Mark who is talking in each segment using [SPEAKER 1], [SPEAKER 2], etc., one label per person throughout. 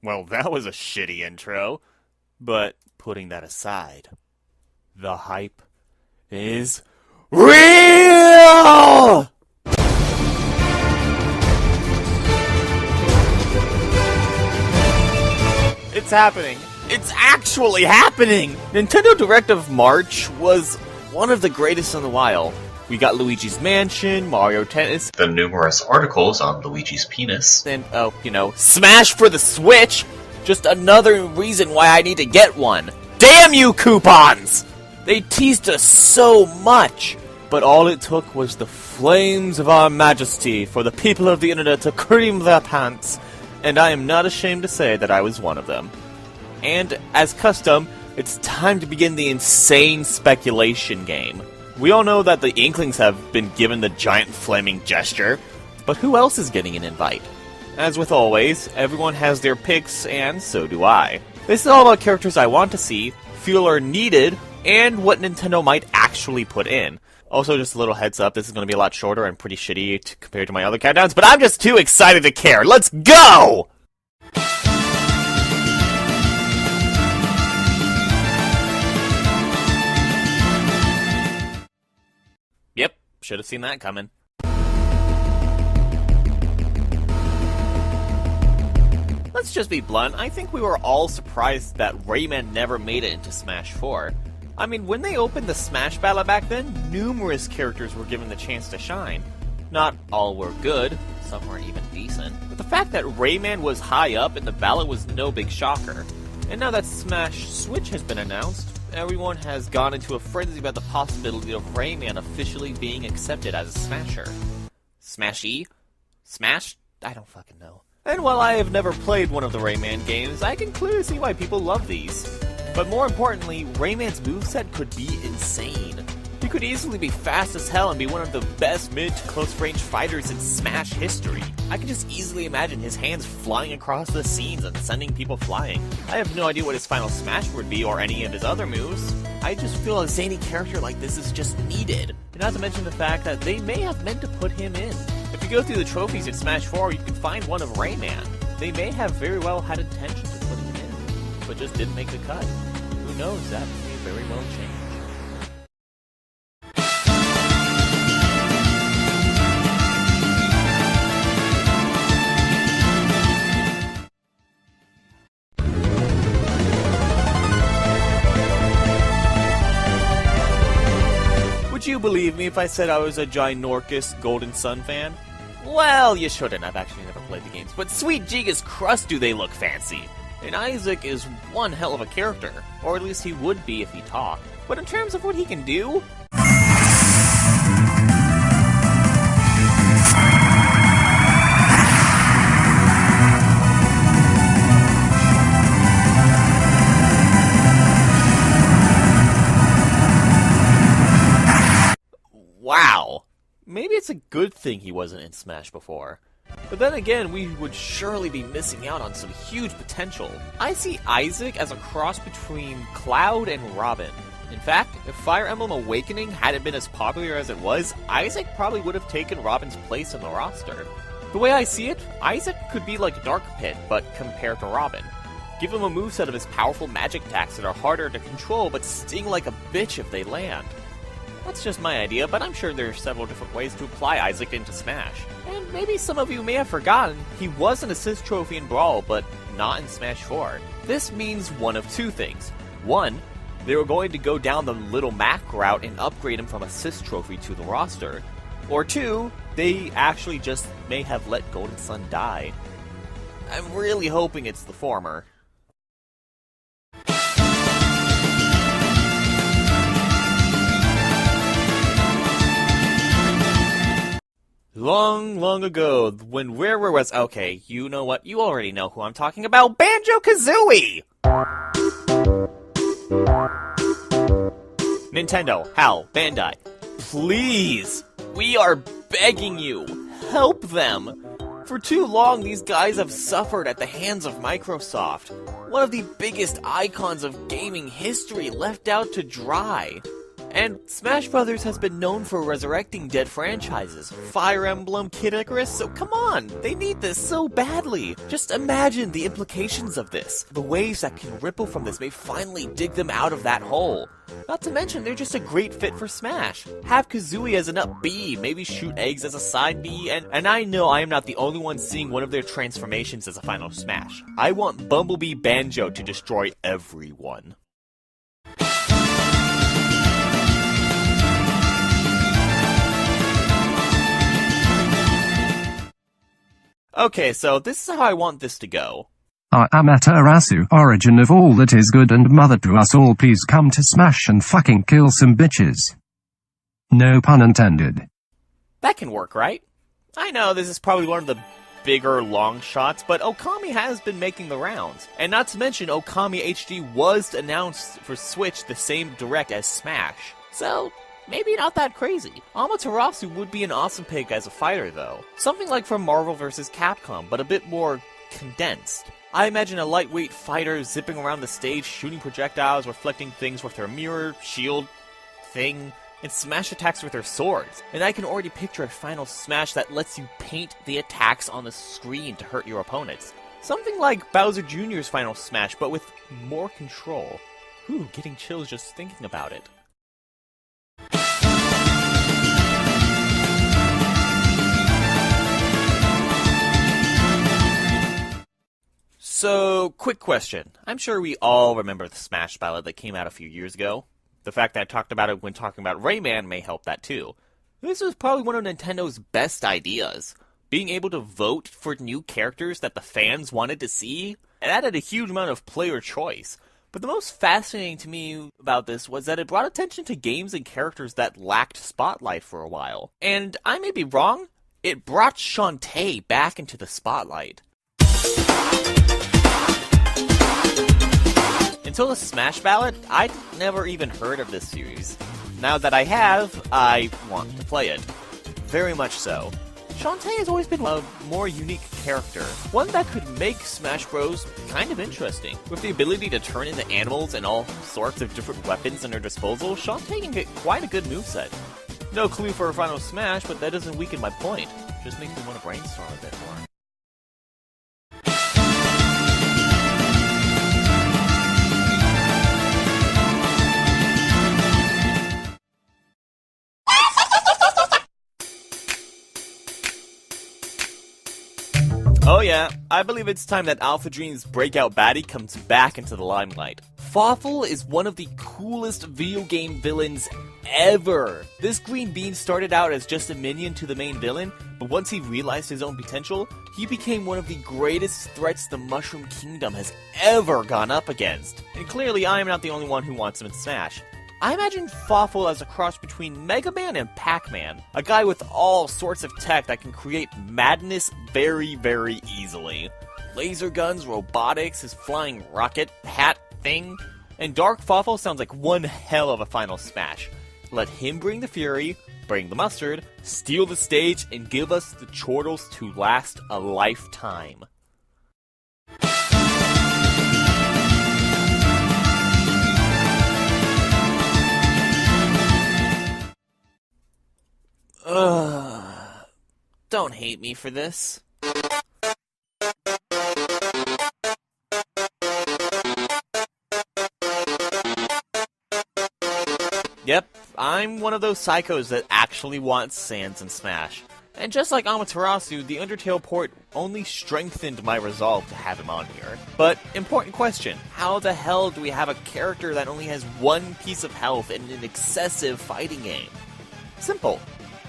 [SPEAKER 1] Well, that was a shitty intro. But putting that aside, the hype is real! It's happening. It's actually happening! Nintendo Direct of March was one of the greatest in a while. We got Luigi's Mansion, Mario Tennis,
[SPEAKER 2] the numerous articles on Luigi's penis,
[SPEAKER 1] and, Smash for the Switch! Just another reason why I need to get one. Damn you, coupons! They teased us so much! But all it took was the flames of our majesty for the people of the internet to cream their pants, and I am not ashamed to say that I was one of them. And, as custom, it's time to begin the insane speculation game. We all know that the Inklings have been given the giant flaming gesture, but who else is getting an invite? As with always, everyone has their picks, and so do I. This is all about characters I want to see, feel are needed, and what Nintendo might actually put in. Also, just a little heads up, this is going to be a lot shorter and pretty shitty compared to my other countdowns, but I'm just too excited to care. Let's go! Yep, should have seen that coming. Let's just be blunt, I think we were all surprised that Rayman never made it into Smash 4. I mean, when they opened the Smash Battle back then, numerous characters were given the chance to shine. Not all were good, some weren't even decent, but the fact that Rayman was high up in the ballot was no big shocker. And now that Smash Switch has been announced, everyone has gone into a frenzy about the possibility of Rayman officially being accepted as a Smasher. Smashy? Smash? I don't fucking know. And while I have never played one of the Rayman games, I can clearly see why people love these. But more importantly, Rayman's moveset could be insane. He could easily be fast as hell and be one of the best mid-to-close-range fighters in Smash history. I can just easily imagine his hands flying across the scenes and sending people flying. I have no idea what his final smash would be or any of his other moves. I just feel a zany character like this is just needed. And not to mention the fact that they may have meant to put him in. If you go through the trophies in Smash 4, you can find one of Rayman. They may have very well had intentions of putting him in, but just didn't make the cut. Who knows, that may very well change. Would you believe me if I said I was a ginormous Golden Sun fan? Well, you shouldn't. I've actually never played the games. But sweet Giga's crust do they look fancy. And Isaac is one hell of a character. Or at least he would be if he talked. But in terms of what he can do... Wow. Maybe it's a good thing he wasn't in Smash before. But then again, we would surely be missing out on some huge potential. I see Isaac as a cross between Cloud and Robin. In fact, if Fire Emblem Awakening hadn't been as popular as it was, Isaac probably would have taken Robin's place in the roster. The way I see it, Isaac could be like Dark Pit, but compared to Robin. Give him a moveset of his powerful magic attacks that are harder to control, but sting like a bitch if they land. That's just my idea, but I'm sure there are several different ways to apply Isaac into Smash. And maybe some of you may have forgotten, he was an assist trophy in Brawl, but not in Smash 4. This means one of two things. One, they were going to go down the Little Mac route and upgrade him from assist trophy to the roster. Or two, they actually just may have let Golden Sun die. I'm really hoping it's the former. Long, long ago, when Rare was... Okay, you know what? You already know who I'm talking about. Banjo Kazooie! Nintendo, HAL, Bandai, please! We are begging you! Help them! For too long, these guys have suffered at the hands of Microsoft. One of the biggest icons of gaming history left out to dry. And Smash Bros. Has been known for resurrecting dead franchises. Fire Emblem, Kid Icarus, so come on, they need this so badly. Just imagine the implications of this. The waves that can ripple from this may finally dig them out of that hole. Not to mention, they're just a great fit for Smash. Have Kazooie as an up B, maybe shoot eggs as a side B, and I know I am not the only one seeing one of their transformations as a final Smash. I want Bumblebee Banjo to destroy everyone. Okay, so this is how I want this to go.
[SPEAKER 3] Amaterasu, origin of all that is good and mother to us all, please come to Smash and fucking kill some bitches. No pun intended.
[SPEAKER 1] That can work, right? I know this is probably one of the bigger long shots, but Okami has been making the rounds. And not to mention, Okami HD was announced for Switch the same direct as Smash. So, maybe not that crazy. Amaterasu would be an awesome pick as a fighter, though. Something like from Marvel vs. Capcom, but a bit more condensed. I imagine a lightweight fighter zipping around the stage, shooting projectiles, reflecting things with her mirror, shield, thing, and smash attacks with her swords. And I can already picture a final Smash that lets you paint the attacks on the screen to hurt your opponents. Something like Bowser Jr.'s final Smash, but with more control. Ooh, getting chills just thinking about it. So, quick question. I'm sure we all remember the Smash ballad that came out a few years ago. The fact that I talked about it when talking about Rayman may help that too. This was probably one of Nintendo's best ideas. Being able to vote for new characters that the fans wanted to see, it added a huge amount of player choice. But the most fascinating to me about this was that it brought attention to games and characters that lacked spotlight for a while. And I may be wrong, it brought Shantae back into the spotlight. Until the Smash Ballad, I'd never even heard of this series. Now that I have, I want to play it. Very much so. Shantae has always been a more unique character, one that could make Smash Bros. Kind of interesting. With the ability to turn into animals and all sorts of different weapons at her disposal, Shantae can get quite a good moveset. No clue for a final Smash, but that doesn't weaken my point. Just makes me want to brainstorm a bit more. Oh yeah, I believe it's time that Alpha Dream's breakout baddie comes back into the limelight. Fawful is one of the coolest video game villains ever. This green bean started out as just a minion to the main villain, but once he realized his own potential, he became one of the greatest threats the Mushroom Kingdom has ever gone up against. And clearly I am not the only one who wants him in Smash. I imagine Fawful as a cross between Mega Man and PAC-MAN, a guy with all sorts of tech that can create madness very, very easily. Laser guns, robotics, his flying rocket, hat thing, and Dark Fawful sounds like one hell of a final Smash. Let him bring the fury, bring the mustard, steal the stage, and give us the chortles to last a lifetime. Don't hate me for this. Yep, I'm one of those psychos that actually wants Sans in Smash. And just like Amaterasu, the Undertale port only strengthened my resolve to have him on here. But, important question, how the hell do we have a character that only has one piece of health in an excessive fighting game? Simple.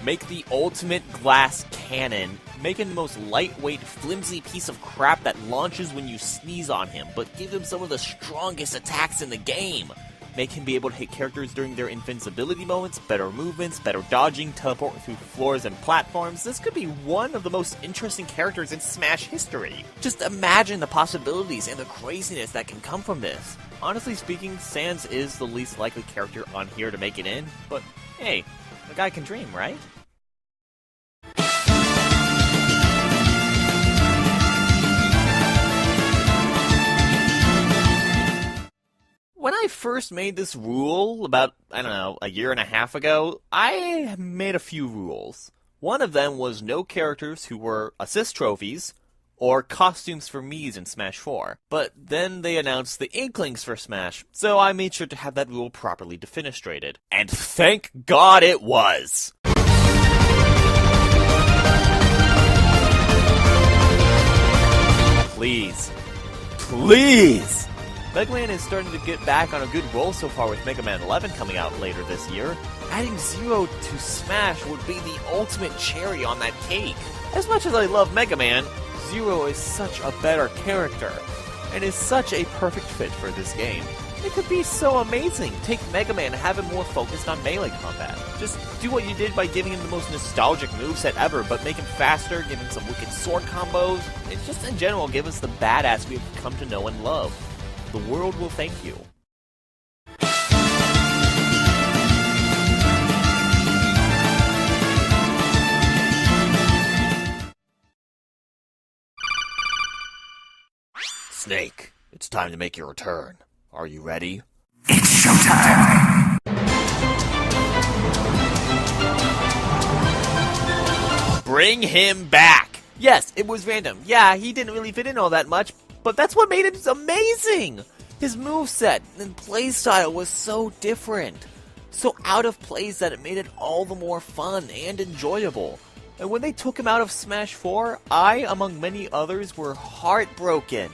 [SPEAKER 1] Make the ultimate glass cannon, make him the most lightweight, flimsy piece of crap that launches when you sneeze on him, but give him some of the strongest attacks in the game. Make him be able to hit characters during their invincibility moments, better movements, better dodging, teleport through floors and platforms. This could be one of the most interesting characters in Smash history. Just imagine the possibilities and the craziness that can come from this. Honestly speaking, Sans is the least likely character on here to make it in, but hey, the guy can dream, right? When I first made this rule about, I don't know, a year and a half ago, I made a few rules. One of them was no characters who were assist trophies or costumes for Miis in Smash 4. But then they announced the Inklings for Smash, so I made sure to have that rule properly defenestrated. And thank God it was! Please. Please! Mega Man is starting to get back on a good roll so far with Mega Man 11 coming out later this year. Adding Zero to Smash would be the ultimate cherry on that cake. As much as I love Mega Man, Zero is such a better character, and is such a perfect fit for this game. It could be so amazing. Take Mega Man and have him more focused on melee combat. Just do what you did by giving him the most nostalgic moveset ever, but make him faster, give him some wicked sword combos, and just in general give us the badass we've come to know and love. The world will thank you. Snake, it's time to make your return. Are you ready?
[SPEAKER 3] It's showtime!
[SPEAKER 1] Bring him back! Yes, it was random. Yeah, he didn't really fit in all that much, but that's what made it amazing! His moveset and playstyle was so different. So out of place that it made it all the more fun and enjoyable. And when they took him out of Smash 4, I, among many others, were heartbroken.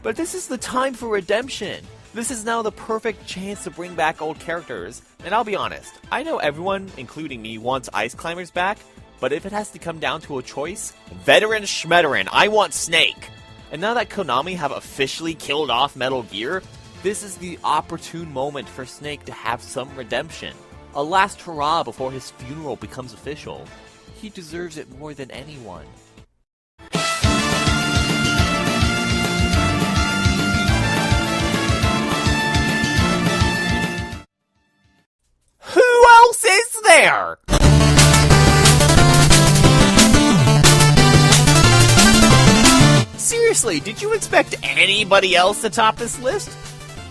[SPEAKER 1] But this is the time for redemption. This is now the perfect chance to bring back old characters. And I'll be honest, I know everyone, including me, wants Ice Climbers back, but if it has to come down to a choice, veteran schmeteran, I want Snake! And now that Konami have officially killed off Metal Gear, this is the opportune moment for Snake to have some redemption. A last hurrah before his funeral becomes official. He deserves it more than anyone. Who else is there? Seriously, did you expect anybody else to top this list?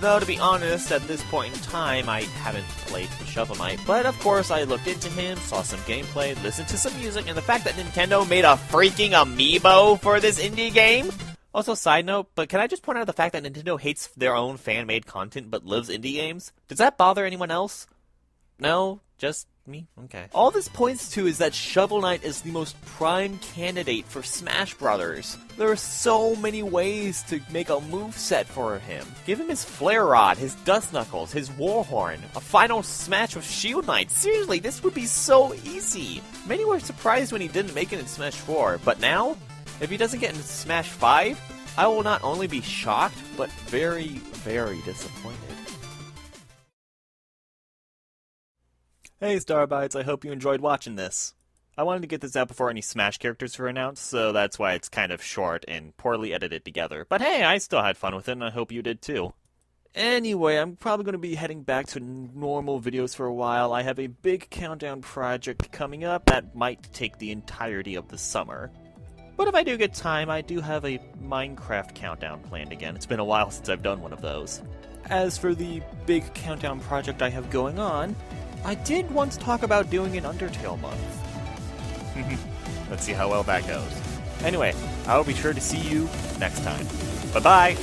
[SPEAKER 1] Though, to be honest, at this point in time, I haven't played the Shovel Knight, but of course I looked into him, saw some gameplay, listened to some music, and the fact that Nintendo made a freaking amiibo for this indie game? Also, side note, but can I just point out the fact that Nintendo hates their own fan-made content but loves indie games? Does that bother anyone else? No? Just me? Okay. All this points to is that Shovel Knight is the most prime candidate for Smash Brothers. There are so many ways to make a moveset for him. Give him his Flare Rod, his Dust Knuckles, his Warhorn, a final smash with Shield Knight. Seriously, this would be so easy. Many were surprised when he didn't make it in Smash 4, but now, if he doesn't get into Smash 5, I will not only be shocked, but very, very disappointed. Hey Starbites, I hope you enjoyed watching this. I wanted to get this out before any Smash characters were announced, so that's why it's kind of short and poorly edited together. But hey, I still had fun with it, and I hope you did too. Anyway, I'm probably going to be heading back to normal videos for a while. I have a big countdown project coming up that might take the entirety of the summer. But if I do get time, I do have a Minecraft countdown planned again. It's been a while since I've done one of those. As for the big countdown project I have going on, I did once talk about doing an Undertale month. Let's see how well that goes. Anyway, I will be sure to see you next time. Bye-bye!